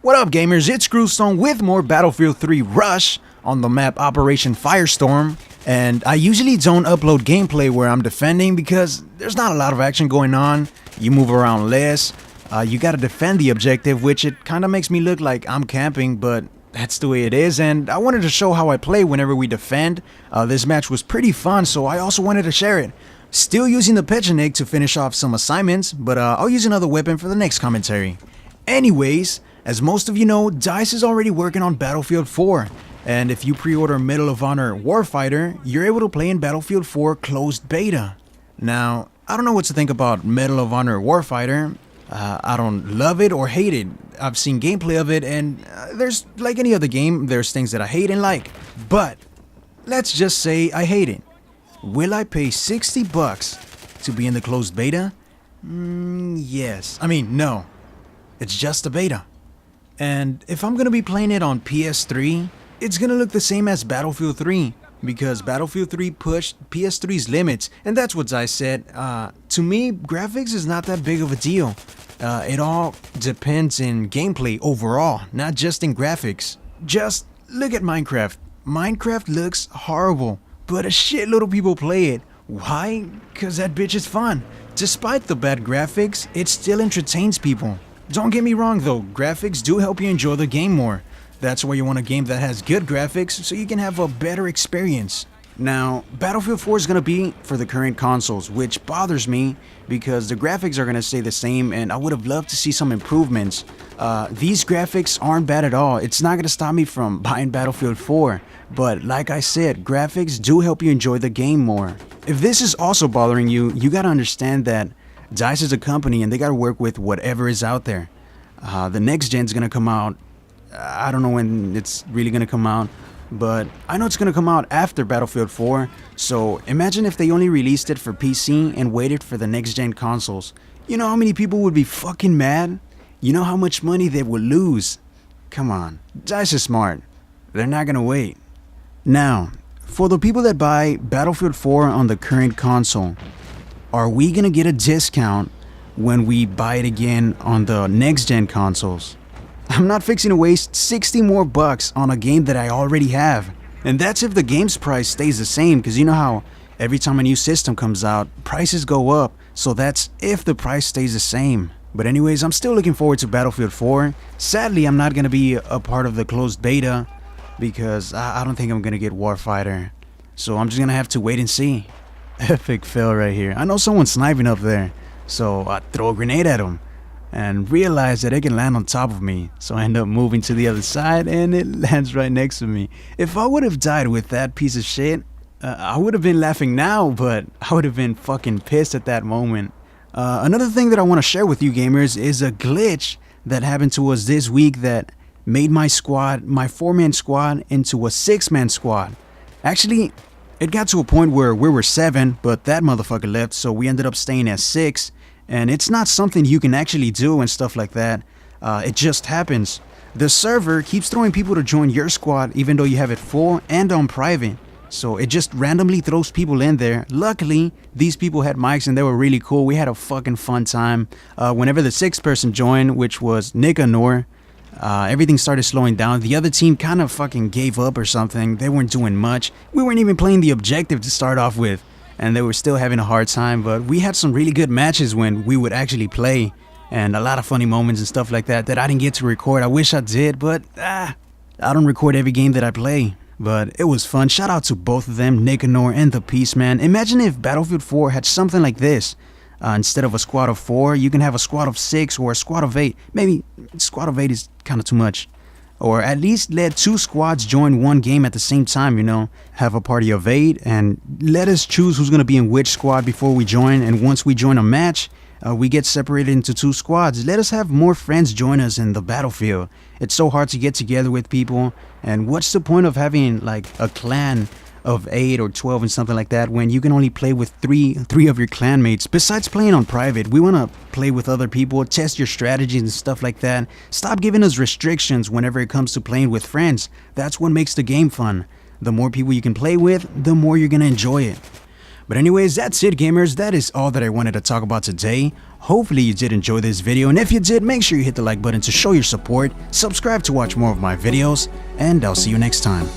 What up gamers, it's GameCore with more Battlefield 3 Rush on the map Operation Firestorm. And I usually don't upload gameplay where I'm defending because there's not a lot of action going on. You move around less, you gotta defend the objective, which it kinda makes me look like I'm camping, but that's the way it is. And I wanted to show how I play whenever we defend. This match was pretty fun, so I also wanted to share it. Still using the Pechenik to finish off some assignments, but I'll use another weapon for the next commentary. Anyways, as most of you know, DICE is already working on Battlefield 4, and if you pre-order Medal of Honor Warfighter, you're able to play in Battlefield 4 closed beta. Now, I don't know what to think about Medal of Honor Warfighter. I don't love it or hate it. I've seen gameplay of it, and there's, like any other game, there's things that I hate and like. But, let's just say I hate it. Will I pay $60 to be in the closed beta? Yes. I mean, no. It's just a beta. And if I'm gonna be playing it on PS3, it's gonna look the same as Battlefield 3, because Battlefield 3 pushed PS3's limits, and that's what I said. To me, graphics is not that big of a deal. It all depends in gameplay overall, not just in graphics. Just look at Minecraft. Minecraft looks horrible, but a shitload of people play it. Why? Cause that bitch is fun. Despite the bad graphics, it still entertains people. Don't get me wrong though, graphics do help you enjoy the game more. That's why you want a game that has good graphics so you can have a better experience. Now, Battlefield 4 is going to be for the current consoles, which bothers me because the graphics are going to stay the same and I would have loved to see some improvements. These graphics aren't bad at all. It's not going to stop me from buying Battlefield 4, but like I said, graphics do help you enjoy the game more. If this is also bothering you, you got to understand that DICE is a company and they gotta work with whatever is out there. The next gen's gonna come out. I don't know when it's really gonna come out, but I know it's gonna come out after Battlefield 4. So imagine if they only released it for PC and waited for the next gen consoles. You know how many people would be fucking mad? You know how much money they would lose? Come on, DICE is smart. They're not gonna wait. Now, for the people that buy Battlefield 4 on the current console, are we gonna get a discount when we buy it again on the next gen consoles? I'm not fixing to waste 60 more bucks on a game that I already have. And that's if the game's price stays the same, because you know how every time a new system comes out, prices go up. So that's if the price stays the same. But anyways, I'm still looking forward to Battlefield 4. Sadly, I'm not gonna be a part of the closed beta because I don't think I'm gonna get Warfighter. So I'm just gonna have to wait and see. Epic fail right here. I know someone's sniping up there, so I throw a grenade at him and realize that it can land on top of me, so I end up moving to the other side and it lands right next to me. If I would have died with that piece of shit, I would have been laughing now, but I would have been fucking pissed at that moment. Another thing that I want to share with you gamers is a glitch that happened to us this week that made my squad, my 4-man squad, into a 6-man squad. Actually, it got to a point where we were 7, but that motherfucker left, so we ended up staying at 6. And it's not something you can actually do and stuff like that. It just happens. The server keeps throwing people to join your squad even though you have it full and on private. So it just randomly throws people in there. Luckily, these people had mics and they were really cool. We had a fucking fun time. Whenever the 6th person joined, which was Nicanor, everything started slowing down. The other team kind of fucking gave up or something. They weren't doing much. We weren't even playing the objective to start off with, and they were still having a hard time. But we had some really good matches when we would actually play, and a lot of funny moments and stuff like that I didn't get to record. I wish I did, but I don't record every game that I play. But it was fun. Shout out to both of them, Nicanor and the Peace Man. Imagine if Battlefield 4 had something like this. Instead of a squad of 4, you can have a squad of 6 or a squad of 8. Maybe squad of 8 is kind of too much. Or at least let 2 squads join one game at the same time, you know. Have a party of 8 and let us choose who's going to be in which squad before we join. And once we join a match, we get separated into 2 squads. Let us have more friends join us in the battlefield. It's so hard to get together with people. And what's the point of having like a clan of 8 or 12 and something like that when you can only play with three of your clanmates? Besides playing on private, we want to play with other people, test your strategies and stuff like that. Stop giving us restrictions whenever it comes to playing with friends. That's what makes the game fun. The more people you can play with, the more you're gonna enjoy it. But anyways, that's it gamers, that is all that I wanted to talk about today. Hopefully you did enjoy this video, and if you did, make sure you hit the like button to show your support, subscribe to watch more of my videos, and I'll see you next time.